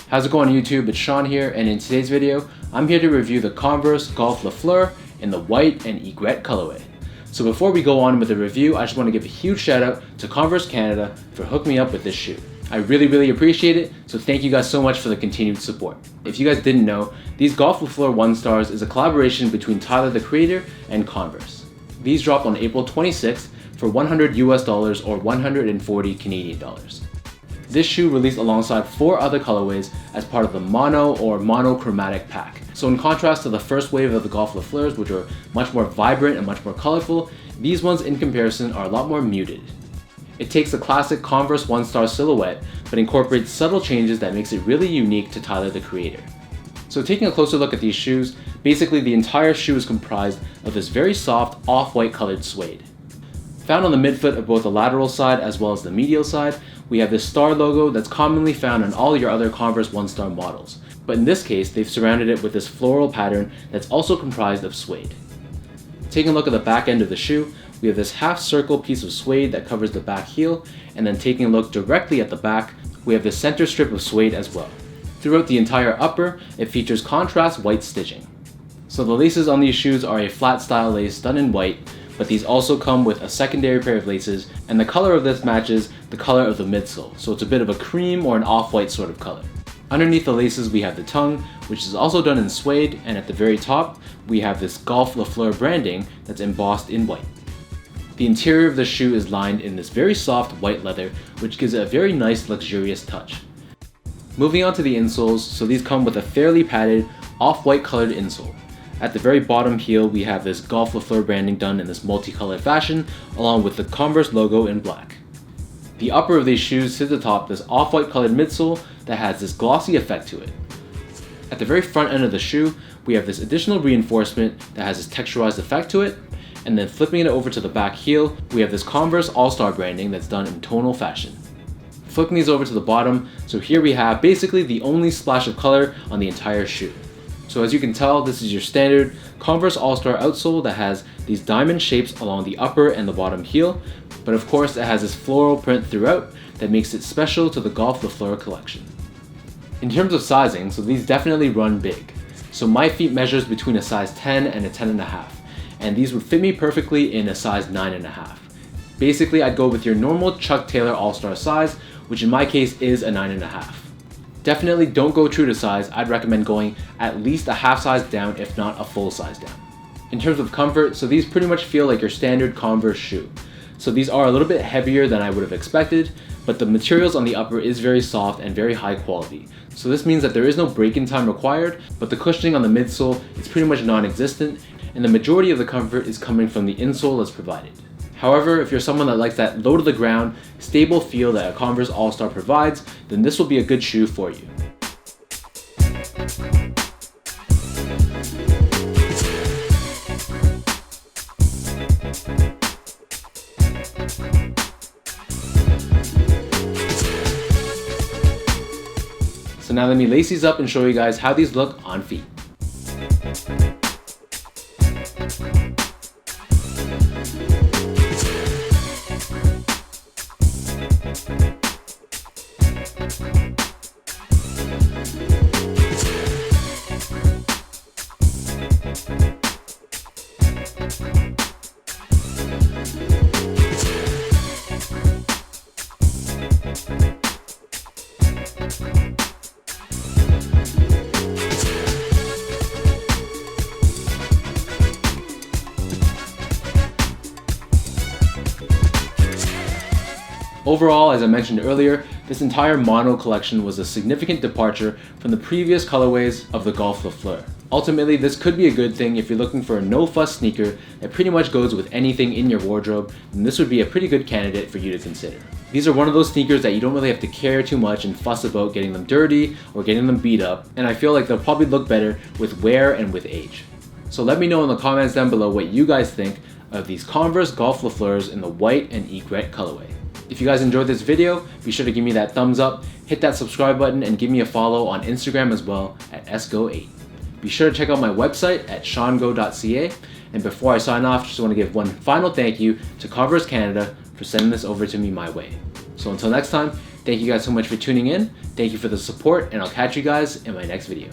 How's it going YouTube? It's Sean here, and in today's video, I'm here to review the Converse Golf Fleur in the white and Egret colorway. So before we go on with the review, I just want to give a huge shout out to Converse Canada for hooking me up with this shoe. I really appreciate it, so thank you guys so much for the continued support. If you guys didn't know, these Golf Fleur 1 Stars is a collaboration between Tyler the creator and Converse. These dropped on April 26th for $100 US or 140 Canadian dollars. This shoe released alongside 4 other colorways as part of the mono or monochromatic pack. So in contrast to the first wave of the Golf Fleurs, which are much more vibrant and much more colorful, these ones in comparison are a lot more muted. It takes the classic Converse 1 Star silhouette, but incorporates subtle changes that makes it really unique to Tyler the creator. So taking a closer look at these shoes, basically the entire shoe is comprised of this very soft off-white colored suede. Found on the midfoot of both the lateral side as well as the medial side, we have this star logo that's commonly found on all your other Converse 1 Star models. But in this case, they've surrounded it with this floral pattern that's also comprised of suede. Taking a look at the back end of the shoe, we have this half circle piece of suede that covers the back heel, and then taking a look directly at the back, we have the center strip of suede as well. Throughout the entire upper, it features contrast white stitching. So the laces on these shoes are a flat style lace done in white, but these also come with a secondary pair of laces, and the color of this matches the color of the midsole, so it's a bit of a cream or an off-white sort of color. Underneath the laces we have the tongue, which is also done in suede, and at the very top we have this Golf Fleur branding that's embossed in white. The interior of the shoe is lined in this very soft white leather, which gives it a very nice luxurious touch. Moving on to the insoles, so these come with a fairly padded off-white colored insole. At the very bottom heel, we have this Golf Fleur branding done in this multicolored fashion, along with the Converse logo in black. The upper of these shoes sits atop this off-white colored midsole that has this glossy effect to it. At the very front end of the shoe, we have this additional reinforcement that has this texturized effect to it, and then flipping it over to the back heel, we have this Converse All-Star branding that's done in tonal fashion. Flipping these over to the bottom, so here we have basically the only splash of color on the entire shoe. So as you can tell, this is your standard Converse All-Star outsole that has these diamond shapes along the upper and the bottom heel, but of course it has this floral print throughout that makes it special to the Golf Fleur collection. In terms of sizing, so these definitely run big. So my feet measures between a size 10 and a 10.5, and these would fit me perfectly in a size 9.5. Basically, I'd go with your normal Chuck Taylor All-Star size, which in my case is a 9.5. Definitely don't go true to size. I'd recommend going at least a half size down, if not a full size down. In terms of comfort, so these pretty much feel like your standard Converse shoe. So these are a little bit heavier than I would have expected, but the materials on the upper is very soft and very high quality. So this means that there is no break-in time required, but the cushioning on the midsole is pretty much non-existent, and the majority of the comfort is coming from the insole that's provided. However, if you're someone that likes that low to the ground, stable feel that a Converse All-Star provides, then this will be a good shoe for you. So now let me lace these up and show you guys how these look on feet. Overall, as I mentioned earlier, this entire mono collection was a significant departure from the previous colorways of the Golf Fleur. Ultimately, this could be a good thing if you're looking for a no-fuss sneaker that pretty much goes with anything in your wardrobe, then this would be a pretty good candidate for you to consider. These are one of those sneakers that you don't really have to care too much and fuss about getting them dirty or getting them beat up, and I feel like they'll probably look better with wear and with age. So let me know in the comments down below what you guys think of these Converse Golf Fleurs in the white and Egret colorway. If you guys enjoyed this video, be sure to give me that thumbs up, hit that subscribe button, and give me a follow on Instagram as well at esgo8. Be sure to check out my website at seango.ca. And before I sign off, just want to give one final thank you to Converse Canada for sending this over to me my way. So until next time, thank you guys so much for tuning in. Thank you for the support, and I'll catch you guys in my next video.